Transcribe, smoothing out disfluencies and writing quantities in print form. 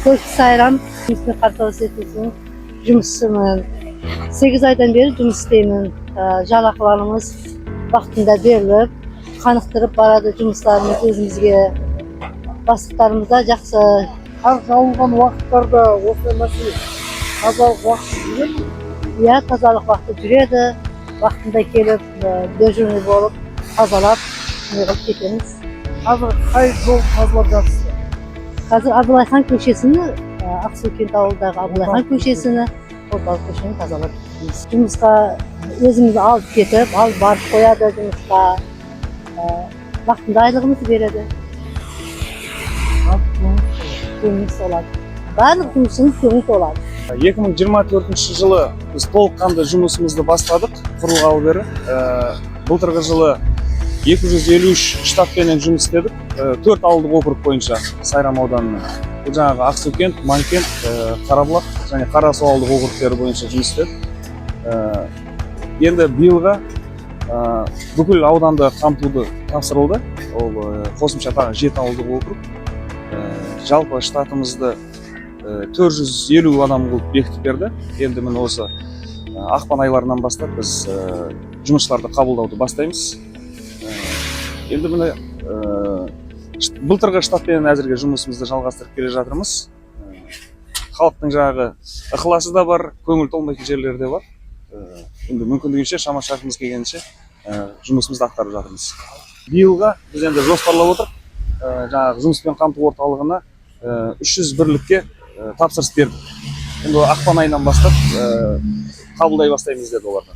Koçu Sayram İsmi Kartal Setesi'nin жұмысшымын. 8 aydan beri жұмыс істеймін. Жалақыларымыз вақытында беріліп, қанықтырып барады жұмыстарымыз өзімізге. Бастықтарымыз да жақсы. Қар жауынған уақыттарда осы мәселе тазалық уақыты жүреді ме? Иә, тазалық уақыты жүреді. Вақытында келіп, дежурный болып, тазалап, неғып кетеміз. Қазір қай жол тазалап жатсыздар? Қазір Абылайхан көшесіні, Ақсукент ауылдағы Абылайхан көшесіні, орталық көшені тазалап кетеміз. Жұмысқа өзімізді алып кетіп, алып барып қояды жұмысқа. Вақытында айлығымызды береді. Көңіл солады. Барлық жұмысымыз көңіл солады. 2024 жылы біз толыққанды жұмысымызды бастадық құрылғалы бері. Былтырғы жылы 253 штатпенен жұмыс істедік. 4 ауылдық округ бойынша Сайрам ауданының. Бұл жаңағы Ақсукент, Манкент, Қарабұлақ және Қарасу ауылдық округтері бойынша жұмыс істедік. Енді биылға бүкіл ауданды қамтуды тапсырылды. Ол қосымша тағы 7 ауылдық округ. Жалпы штатымызды 450 адам қылып бекітіп берді. Енді міне осы ақпан айларынан бастап біз жұмысшыларды қабылдауды бастаймыз. Енді міне былтырғы штатпен әзірге жұмысымызды жалғастырып келе жатырмыз. Халықтың жаңағы ықыласы да бар, көңіл толмайтын жерлері де бар. Енді мүмкіндігінше шама шарқымыз келгенше жұмысымызды атқарып жатырмыз. Биылға біз енді жоспарлап отырып, жаңағы жұмыспен қамту орталығына 300 бірлікке тапсырыс бердік. Енді ақпан айынан бастап қабылдай бастаймыз деді олардан.